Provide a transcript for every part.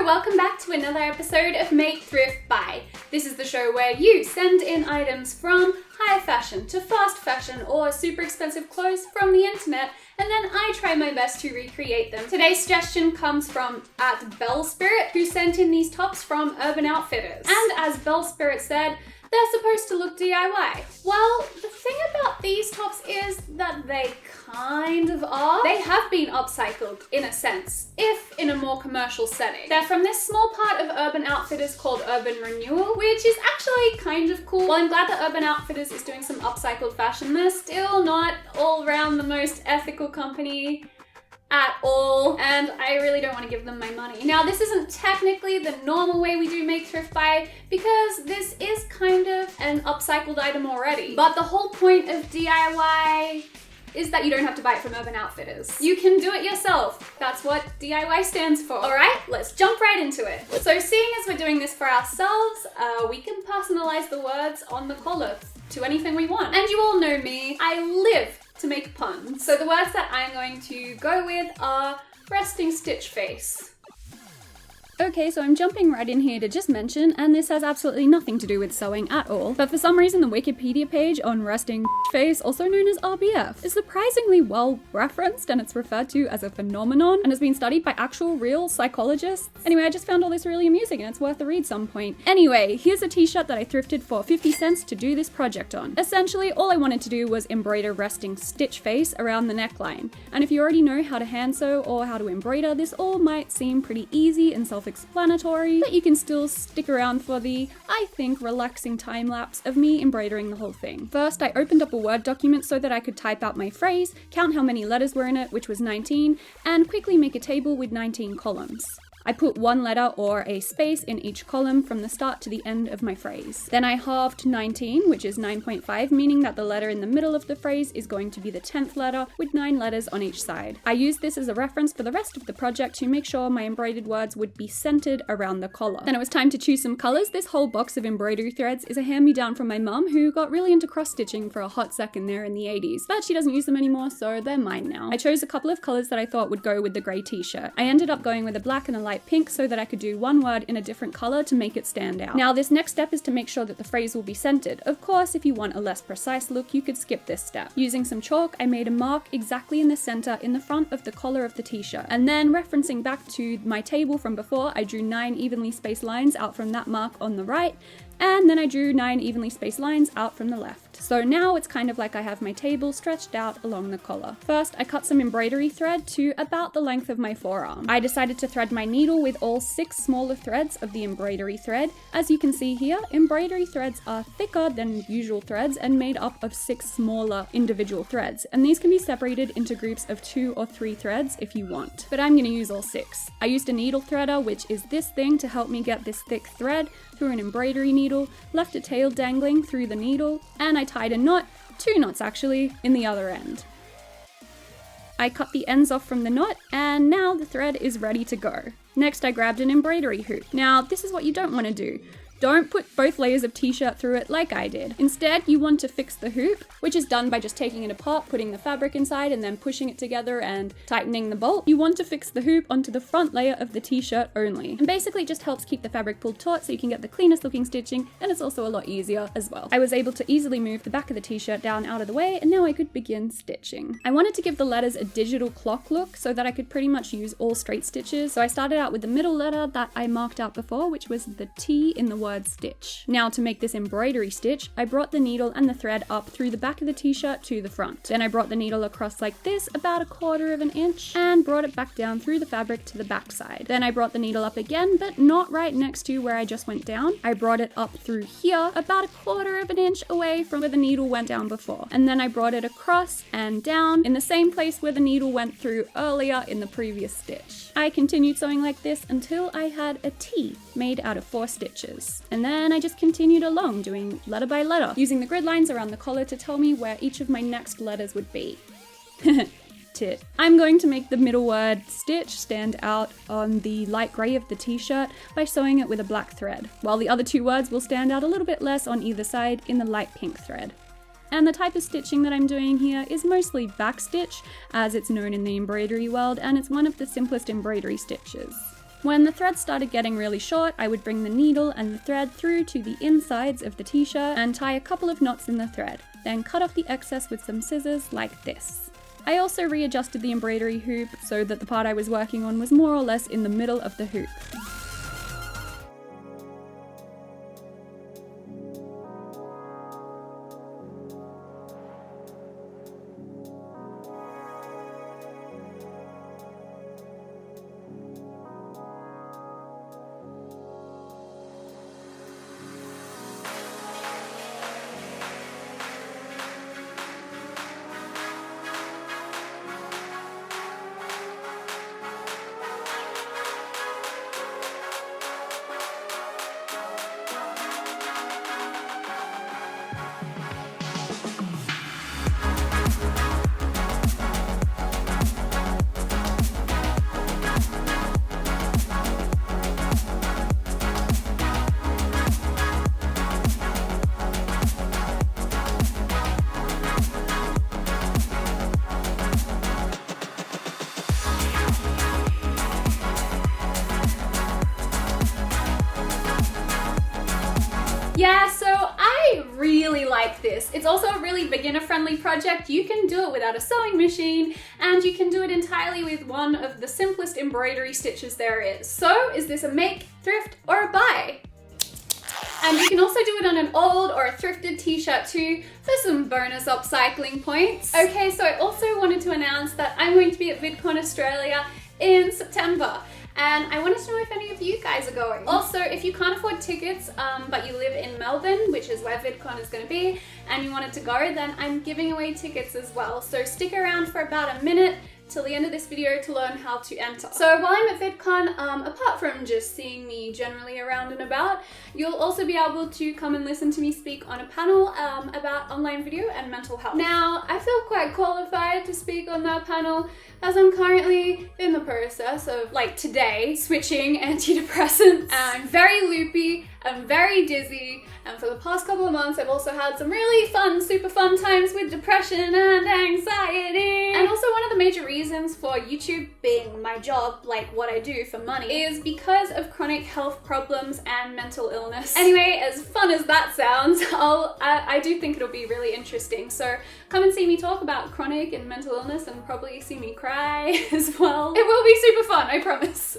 Hello, welcome back to another episode of Make Thrift Buy. This is the show where you send in items from high fashion to fast fashion or super expensive clothes from the internet, and then I try my best to recreate them. Today's suggestion comes from @BellSpirit, who sent in these tops from Urban Outfitters. And as BellSpirit said, they're supposed to look DIY. Well, the thing about these tops is that they kind of are. They have been upcycled, in a sense, if in a more commercial setting. They're from this small part of Urban Outfitters called Urban Renewal, which is actually kind of cool. While I'm glad that Urban Outfitters is doing some upcycled fashion, they're still not all around the most ethical company at all, and I really don't want to give them my money. Now, this isn't technically the normal way we do Make Thrift Buy, because this is kind of an upcycled item already. But the whole point of DIY is that you don't have to buy it from Urban Outfitters. You can do it yourself. That's what DIY stands for. Alright, let's jump right into it. So seeing as we're doing this for ourselves, we can personalize the words on the collar to anything we want. And you all know me, I live to make puns. So the words that I'm going to go with are resting stitch face. Okay, so I'm jumping right in here to just mention, and this has absolutely nothing to do with sewing at all, but for some reason the Wikipedia page on resting face, also known as RBF, is surprisingly well referenced, and it's referred to as a phenomenon and has been studied by actual real psychologists. Anyway, I just found all this really amusing and it's worth a read some point. Anyway, here's a t-shirt that I thrifted for 50 cents to do this project on. Essentially, all I wanted to do was embroider resting stitch face around the neckline. And if you already know how to hand sew or how to embroider, this all might seem pretty easy and self-explanatory, but you can still stick around for the, I think, relaxing time lapse of me embroidering the whole thing. First, I opened up a Word document so that I could type out my phrase, count how many letters were in it, which was 19, and quickly make a table with 19 columns. I put one letter or a space in each column from the start to the end of my phrase. Then I halved 19, which is 9.5, meaning that the letter in the middle of the phrase is going to be the 10th letter with 9 letters on each side. I used this as a reference for the rest of the project to make sure my embroidered words would be centered around the collar. Then it was time to choose some colors. This whole box of embroidery threads is a hand-me-down from my mum, who got really into cross-stitching for a hot second there in the 80s, but she doesn't use them anymore, so they're mine now. I chose a couple of colors that I thought would go with the grey t-shirt. I ended up going with a black and a light pink so that I could do one word in a different color to make it stand out. Now, this next step is to make sure that the phrase will be centered. Of course, if you want a less precise look, you could skip this step. Using some chalk, I made a mark exactly in the center in the front of the collar of the t-shirt. And then, referencing back to my table from before, I drew 9 evenly spaced lines out from that mark on the right, and then I drew 9 evenly spaced lines out from the left. So now it's kind of like I have my table stretched out along the collar. First, I cut some embroidery thread to about the length of my forearm. I decided to thread my needle with all 6 smaller threads of the embroidery thread. As you can see here, embroidery threads are thicker than usual threads and made up of 6 smaller individual threads, and these can be separated into groups of 2 or 3 threads if you want. But I'm going to use all 6. I used a needle threader, which is this thing, to help me get this thick thread through an embroidery needle, left a tail dangling through the needle, and I tied a knot, 2 knots actually, in the other end. I cut the ends off from the knot, and now the thread is ready to go. Next, I grabbed an embroidery hoop. Now, this is what you don't want to do. Don't put both layers of t-shirt through it like I did. Instead, you want to fix the hoop, which is done by just taking it apart, putting the fabric inside, and then pushing it together and tightening the bolt. You want to fix the hoop onto the front layer of the t-shirt only. And basically just helps keep the fabric pulled taut so you can get the cleanest looking stitching, and it's also a lot easier as well. I was able to easily move the back of the t-shirt down out of the way, and now I could begin stitching. I wanted to give the letters a digital clock look so that I could pretty much use all straight stitches. So I started out with the middle letter that I marked out before, which was the T in the word stitch. Now, to make this embroidery stitch, I brought the needle and the thread up through the back of the t-shirt to the front. Then I brought the needle across like this, about 1/4 of an inch, and brought it back down through the fabric to the back side. Then I brought the needle up again, but not right next to where I just went down. I brought it up through here, about 1/4 of an inch away from where the needle went down before. And then I brought it across and down in the same place where the needle went through earlier in the previous stitch. I continued sewing like this until I had a T made out of 4 stitches. And then I just continued along, doing letter by letter, using the grid lines around the collar to tell me where each of my next letters would be. Tit. I'm going to make the middle word stitch stand out on the light grey of the t-shirt by sewing it with a black thread, while the other 2 words will stand out a little bit less on either side in the light pink thread. And the type of stitching that I'm doing here is mostly backstitch, as it's known in the embroidery world, and it's one of the simplest embroidery stitches. When the thread started getting really short, I would bring the needle and the thread through to the insides of the t-shirt and tie a couple of knots in the thread, then cut off the excess with some scissors like this. I also readjusted the embroidery hoop so that the part I was working on was more or less in the middle of the hoop. Yeah, so I really like this. It's also a really beginner-friendly project. You can do it without a sewing machine, and you can do it entirely with one of the simplest embroidery stitches there is. So, is this a make, thrift, or a buy? And you can also do it on an old or a thrifted t-shirt too for some bonus upcycling points. Okay, so I also wanted to announce that I'm going to be at Vidcon Australia in September. And I wanted to know if any of you guys are going. Also, if you can't afford tickets, but you live in Melbourne, which is where Vidcon is going to be, and you wanted to go, then I'm giving away tickets as well. So stick around for about a minute till the end of this video to learn how to enter. So while I'm at Vidcon, apart from just seeing me generally around and about, you'll also be able to come and listen to me speak on a panel about online video and mental health. Now, I feel quite qualified to speak on that panel as I'm currently in the process of, like today, switching antidepressants. I'm very loopy, I'm very dizzy, and for the past couple of months I've also had some really fun, super fun times with depression and anxiety. And also one of the major reasons for YouTube being my job, like what I do for money, is because of chronic health problems and mental illness. Anyway, as fun as that sounds, I do think it'll be really interesting. So come and see me talk about chronic and mental illness and probably see me cry as well. It will be super fun, I promise.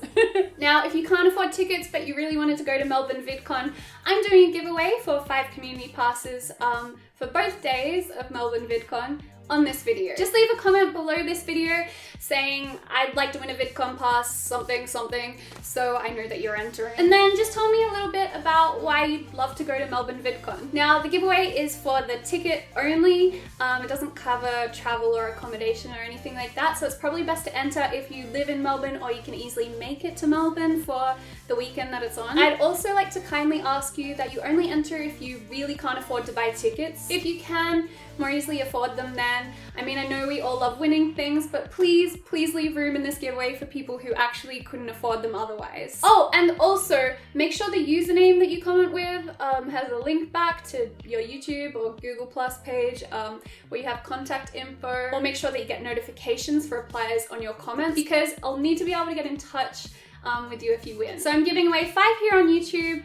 Now, if you can't afford tickets but you really wanted to go to Melbourne Vidcon, I'm doing a giveaway for 5 community passes for both days of Melbourne Vidcon on this video. Just leave a comment below this video saying I'd like to win a Vidcon pass, something, so I know that you're entering. And then just tell me a little bit about why you'd love to go to Melbourne Vidcon. Now, the giveaway is for the ticket only. It doesn't cover travel or accommodation or anything like that, so it's probably best to enter if you live in Melbourne or you can easily make it to Melbourne for the weekend that it's on. I'd also like to kindly ask you that you only enter if you really can't afford to buy tickets. If you can more easily afford them, then, I mean, I know we all love winning things, but please leave room in this giveaway for people who actually couldn't afford them otherwise. Oh, and also make sure the username that you comment with has a link back to your YouTube or Google Plus page where you have contact info, or make sure that you get notifications for replies on your comments, because I'll need to be able to get in touch with you if you win. So I'm giving away 5 here on YouTube,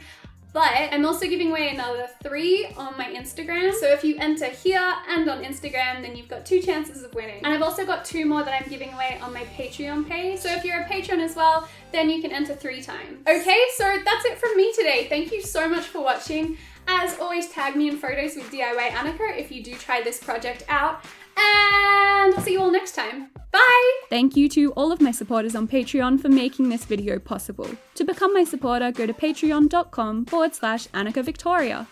but I'm also giving away another 3 on my Instagram. So if you enter here and on Instagram, then you've got 2 chances of winning. And I've also got 2 more that I'm giving away on my Patreon page. So if you're a patron as well, then you can enter 3 times. Okay, so that's it from me today. Thank you so much for watching. As always, tag me in photos with DIY Annika if you do try this project out. And I'll see you all next time. Bye! Thank you to all of my supporters on Patreon for making this video possible. To become my supporter, go to patreon.com/Annika Victoria.